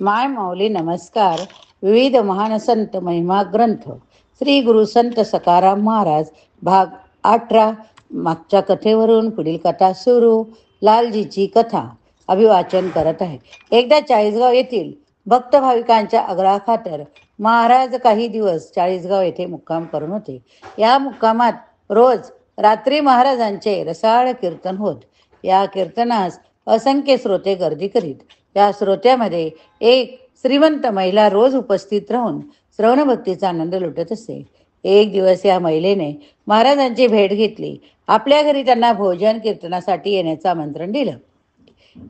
माय माऊली नमस्कार. विविध महान संत महिमा ग्रंथ श्री गुरु संत सखाराम महाराज भाग 18. मागच्या कथेवरून पुढील कथा सुरू. लालजीची कथा अभिवाचन करत आहे. एकदा चाळीसगाव येथील भक्त भाविकांच्या आग्रहाखातर महाराज काही दिवस चाळीसगाव येथे मुक्काम करून होते. या मुक्कामात रोज रात्री महाराजांचे रसाळ कीर्तन होत. या कीर्तनास असंख्य श्रोते गर्दी करीत. या श्रोत्यामध्ये एक श्रीमंत महिला रोज उपस्थित राहून श्रवण भक्तीचा आनंद लुटत असे. एक दिवस या महिलेने महाराजांची भेट घेतली. आपल्या घरी त्यांना भोजन कीर्तनासाठी येण्याचं आमंत्रण दिलं.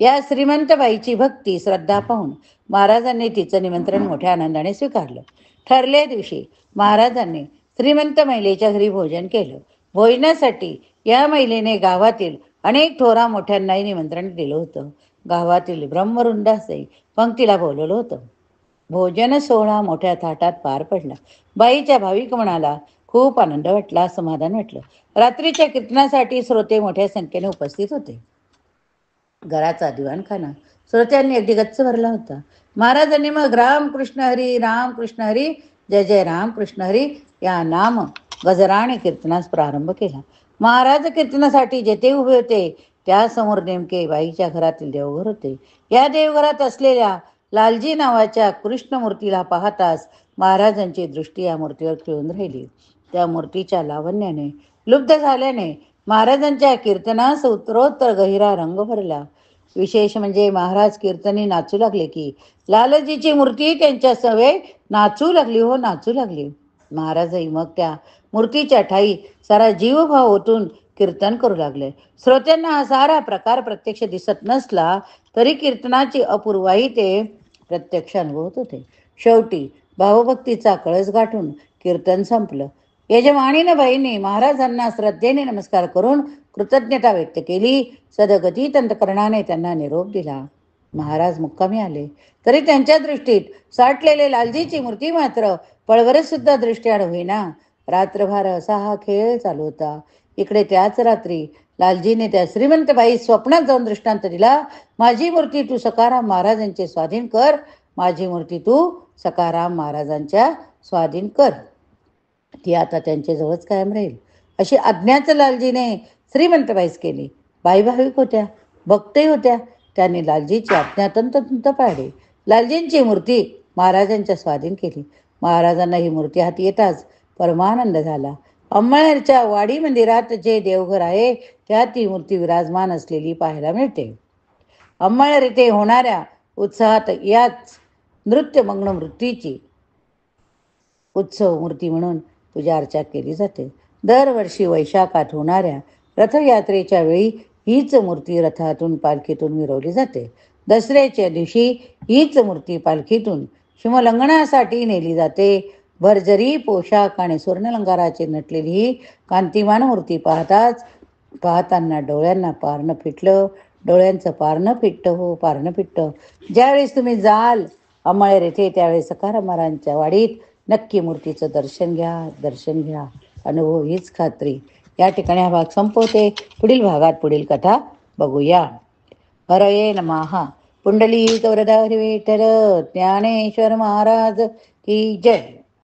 या श्रीमंत बाईची भक्ती श्रद्धा पाहून महाराजांनी तिचं निमंत्रण मोठ्या आनंदाने स्वीकारलं. ठरल्या दिवशी महाराजांनी श्रीमंत महिलेच्या घरी भोजन केलं. भोजनासाठी या महिलेने गावातील अनेक थोरा मोठ्यांनाही निमंत्रण दिलं होतं. गावातील ब्रह्मवृंदासही पंक्तीला बोलवलं होतं. भोजन सोहळा मोठ्या थाटात पार पडला. बाईच्या भाविक मनाला खूप आनंद वाटला, समाधान वाटलं. रात्रीच्या कीर्तनासाठी श्रोते मोठ्या संख्येने उपस्थित होते. घराचा दिवाणखाना श्रोत्यांनी अगदी गच्च भरला होता. महाराजांनी मग रामकृष्ण हरी रामकृष्ण हरी जय जय रामकृष्ण हरी या नाम गजराने कीर्तनास प्रारंभ केला. महाराज कीर्तनासाठी जेथे उभे होते त्यासमोर नेमके बाईच्या घरातील देवघर होते. या देवघरात असलेल्या लालजी नावाच्या कृष्णमूर्तीला पाहताच महाराजांची दृष्टी या मूर्तीवर खिळून राहिली. त्या मूर्तीच्या लावण्याने लुब्ध झाल्याने महाराजांच्या कीर्तनास उत्तरोत्तर गहिरा रंग भरला. विशेष म्हणजे महाराज कीर्तनी नाचू लागले की लालजीची मूर्ती त्यांच्या सवय नाचू लागली, नाचू लागली. महाराजही मग त्या मूर्तीच्या ठाई सारा जीवभाव ओतून कीर्तन करू लागले. श्रोत्यांना हा सारा प्रकार प्रत्यक्ष दिसत नसला तरी कीर्तनाची अपूर्वाई ते प्रत्यक्ष अनुभवत होते. शेवटी भावभक्तीचा कळस गाठून कीर्तन संपलं. यजमानीनं बाईंनी महाराजांना श्रद्धेने नमस्कार करून कृतज्ञता व्यक्त केली. सदगती अंतकरणाने त्यांना निरोप दिला. महाराज मुक्कामी आले तरी त्यांच्या दृष्टीत साठलेले लालजीची मूर्ती मात्र पळवरच सुद्धा दृष्ट्याआड होईना. रात्रभर असा हा खेळ चालू होता. इकडे त्याच रात्री लालजीने त्या श्रीमंत बाई स्वप्नात जाऊन दृष्टांत दिला. माझी मूर्ती तू सखाराम महाराजांचे स्वाधीन कर, माझी मूर्ती तू सखाराम महाराजांच्या स्वाधीन कर, ती आता त्यांच्या जवळच कायम राहील. अशी आज्ञाच लालजीने श्रीमंतबाईस केली. बाई भाविक होत्या, भक्तही होत्या. त्यांनी लालजीची आज्ञा तंतोतंत पाळली. लालजींची मूर्ती महाराजांच्या स्वाधीन केली. महाराजांना ही मूर्ती हाती येताच परमानंद झाला. अंमळनेरच्या वाडी मंदिरात जे देवघर आहे त्यात ती मूर्ती विराजमान असलेली पाहायला मिळते. अंमळनेर येथे होणाऱ्या उत्सवात याच नृत्यमग्न मूर्तीची उत्सव मूर्ती म्हणून पूजा अर्चा केली जाते. दरवर्षी वैशाखात होणाऱ्या रथयात्रेच्या वेळी हीच मूर्ती रथातून पालखीतून मिरवली जाते. दसऱ्याच्या दिवशी हीच मूर्ती पालखीतून शिमलंगणासाठी नेली जाते. भरजरी पोशाख आणि स्वर्णलंकाराची नटलेली ही कांतिमान मूर्ती पाहताना डोळ्यांना पारणं फिटलं. डोळ्यांचं पारणं फिटतं, हो पारणं फिटतं. ज्यावेळेस तुम्ही जाल अंमळनेर येथे त्यावेळेस सखाराम महाराजांच्या वाडीत नक्की मूर्तीचं दर्शन घ्या, दर्शन घ्या. अनुभव हीच खात्री. या ठिकाणी हा भाग संपवते. पुढील भागात पुढील कथा बघूया. हरये नमः. पुंडलिक वरदा हरी विठ्ठल. ज्ञानेश्वर महाराज की जय.